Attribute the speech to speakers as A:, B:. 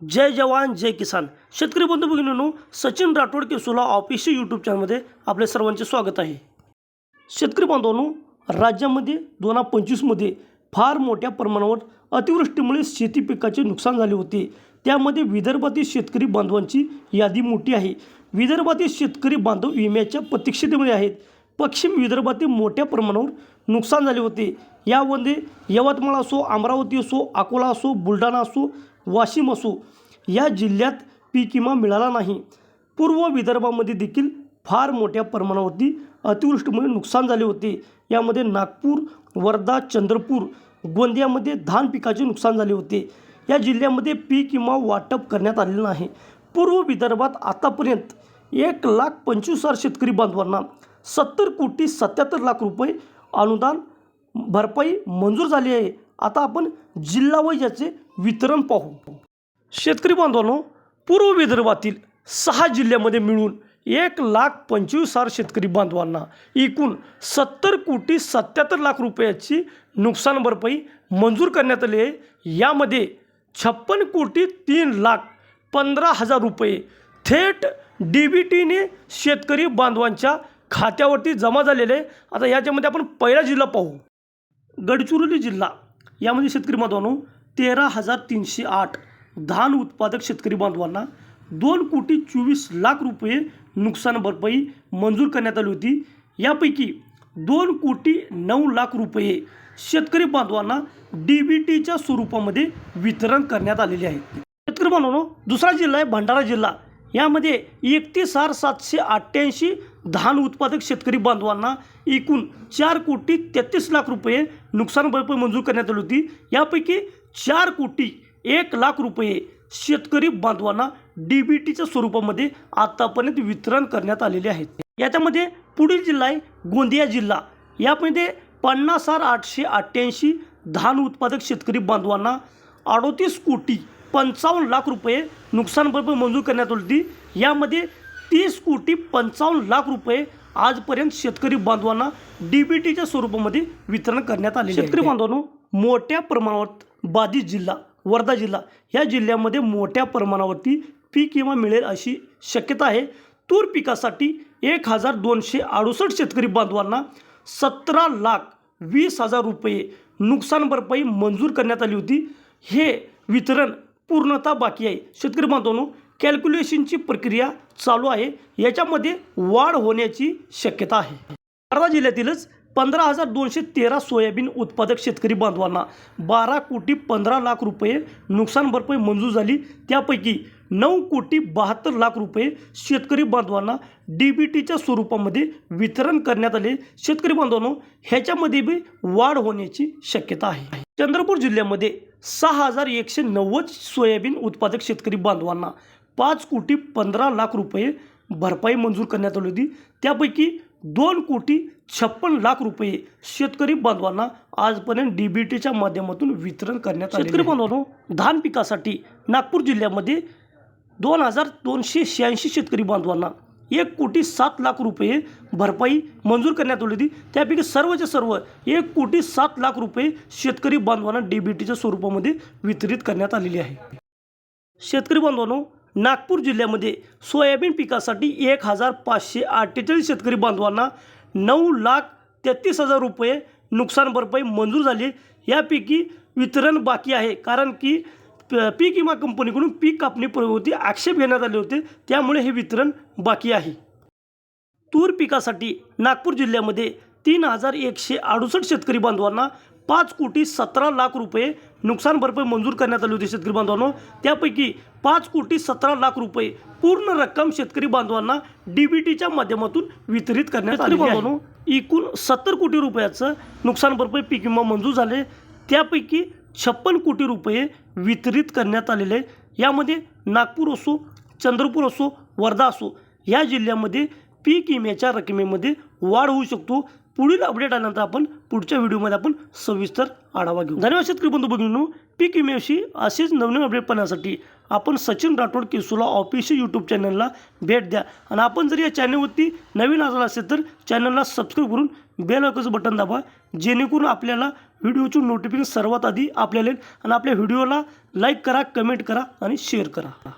A: जय जवान जय किसान शेतकरी बंधू भगिनींनो, सचिन राठोड केसुला ऑफिशियल यूट्यूब चॅनलमध्ये आपले सर्वांचे स्वागत आहे। शेतकरी बांधवांनो, राज्यामध्ये 2025मध्ये फार मोठ्या प्रमाणावर अतिवृष्टीमुळे शेती पिकाचे नुकसान झाले होते। त्यामध्ये विदर्भातील शेतकरी बांधवांची यादी मोठी आहे। विदर्भातील शेतकरी बांधव विम्याच्या प्रतीक्षेमध्ये आहेत। पश्चिम विदर्भातील मोठ्या प्रमाणावर नुकसान झाले होते। यामध्ये यवतमाळ असो, अमरावती असो, अकोला असो, बुलढाणा असो, वाशिम असो, या जिल्ह्यात पीक विमा मिळाला नाही। पूर्व विदर्भामध्ये देखील फार मोठ्या प्रमाणावरती अतिवृष्टीमुळे नुकसान झाले होते। यामध्ये नागपूर, वर्धा, चंद्रपूर, गोंदियामध्ये धान पिकाचे नुकसान झाले होते। या जिल्ह्यामध्ये पीक विमा वाटप करण्यात आलेले नाही। पूर्व विदर्भात आतापर्यंत 1,25,000 शेतकरी बांधवांना 70 कोटी 77 लाख रुपये अनुदान भरपाई मंजूर झाली आहे। आता आपण जिल्हावाईज याचे वितरण पाहू। शेतकरी बांधवांनो, पूर्व विदर्भातील 6 जिल्ह्यामध्ये मिळून 1,25,000 शेतकरी बांधवांना एकूण 70 कोटी 77 लाख रुपयाची नुकसान भरपाई मंजूर करण्यात आली आहे। यामध्ये 56 कोटी 3 लाख 15,000 रुपये थेट DBTने शेतकरी बांधवांच्या खात्यावरती जमा झालेले आहे। आता याच्यामध्ये आपण पहिला जिल्हा पाहू, गडचिरोली जिल्हा। यामध्ये शेतकरी बांधवांनो 13,308 धान उत्पादक शेतकरी बांधवांना 2 कोटी 24 लाख रुपये नुकसान भरपाई मंजूर करण्यात आली होती। यापैकी 2 कोटी 9 लाख रुपये शेतकरी बांधवांना DBTच्या स्वरूपामध्ये वितरण करण्यात आलेले आहे। शेतकरी बांधवांनो, दुसरा जिल्हा आहे भंडारा जिल्हा। यामध्ये 31,788 धान उत्पादक शेतकरी बांधवांना एकूण 4 कोटी 33 लाख रुपये नुकसान भरपाई मंजूर करण्यात आली होती। यापैकी 4 कोटी 1 लाख रुपये शेतकरी बांधवांना DBTच्या स्वरूपामध्ये आतापर्यंत वितरण करण्यात आलेले आहेत। याच्यामध्ये पुढील जिल्हा आहे गोंदिया जिल्हा। यामध्ये 50,888 धान उत्पादक शेतकरी बांधवांना 38 कोटी 55 लाख रुपये नुकसान भरपाई मंजूर करण्यात आली होती। यामध्ये 30 कोटी 55 लाख रुपये आजपर्यंत शेतकरी बांधवांना DBTच्या स्वरूपामध्ये वितरण करण्यात आले। शेतकरी बांधवांनो, मोठ्या प्रमाणावर बाधित जिल्हा वर्धा जिल्हा। या जिल्ह्यामध्ये मोठ्या प्रमाणावरती पीक विमा मिळेल अशी शक्यता आहे। तूर पिकासाठी 1,268 शेतकरी बांधवांना 17,20,000 रुपये नुकसान भरपाई मंजूर करण्यात आली होती। हे वितरण पूर्णतः बाकी आहे। शेतकरी बांधवांनो, कॅल्क्युलेशनची प्रक्रिया चालू आहे। याच्यामध्ये वाढ होण्याची शक्यता आहे। वर्धा जिल्ह्यातीलच 15,213 सोयाबीन उत्पादक शेतकरी बांधवांना 12 कोटी 15 लाख रुपये नुकसान भरपाई मंजूर झाली। त्यापैकी 9 कोटी 72 लाख रुपये शेतकरी बांधवांना DBTच्या स्वरूपामध्ये वितरण करण्यात आले। शेतकरी बांधवांनो, ह्याच्यामध्ये बी वाढ होण्याची शक्यता आहे। चंद्रपूर जिल्ह्यामध्ये 6,190 सोयाबीन उत्पादक शेतकरी बांधवांना 5 कोटी 15 लाख रुपये भरपाई मंजूर करण्यात आली होती। त्यापैकी 2 कोटी 56 लाख रुपये शेतकरी बांधवांना आजपर्यंत DBTच्या माध्यमातून वितरण करण्यात आले। शेतकरी बांधवांनो, धान पिकासाठी नागपूर जिल्ह्यामध्ये 2,286 शेतकरी बांधवांना 1 कोटी 7 लाख रुपये भरपाई मंजूर करण्यात आली होती। त्यापैकी सर्वच्या सर्व 1 कोटी 7 लाख रुपये शेतकरी बांधवांना DBTच्या स्वरूपामध्ये वितरित करण्यात आलेली आहे। शेतकरी बांधवांनो, नागपूर जिल्ह्यामध्ये सोयाबीन पिकासाठी 1,548 शेतकरी बांधवांना 9,33,000 रुपये नुकसान भरपाई मंजूर झाली। यापैकी वितरण बाकी आहे, कारण की पीक विमा कंपनीकडून पीक कापणी प्रवृत्ती आक्षेप घेण्यात आले होते। त्यामुळे हे वितरण बाकी आहे। तूर पिकासाठी नागपूर जिल्ह्यामध्ये 3,168 शेतकरी बांधवांना 5 कोटी 17 लाख रुपये नुकसान भरपाई मंजूर करण्यात आली होती। शेतकरी बांधवांनो, त्यापैकी 5 कोटी 17 लाख रुपये पूर्ण रक्कम शेतकरी बांधवांना DBTच्या माध्यमातून वितरित करण्यात आली आहे। एकूण 70 कोटी रुपयाचं नुकसान भरपाई पीक विमा मंजूर झाले। त्यापैकी 56 कोटी रुपये वितरित करण्यात आलेले। यामध्ये नागपूर असो, चंद्रपूर असो, वर्धा असो, या जिल्ह्यामध्ये पीक विम्याच्या रकमेमध्ये वाढ होऊ शकतो। पुढील अपडेट आल्यानंतर आपण पुढच्या व्हिडिओमध्ये आपण सविस्तर आढावा घेऊ। धन्यवाद शेतकरी बंधू भगिनींनो, पीक विम्याविषयी असेच नवनवीन अपडेट पाहण्यासाठी आपण सचिन राठोड केसुला ऑफिशियल यूट्यूब चॅनलला भेट द्या. आणि आपण जर या चॅनलवरती नवीन आला असेल तर चॅनलला सबस्क्राईब करून बेल आयकॉनचं बटन दाबा, जेणेकरून आपल्याला व्हिडिओची नोटिफिकेशन सर्वात आधी आपल्याला येईल. आणि आपल्या व्हिडिओला लाईक करा, कमेंट करा आणि शेअर करा.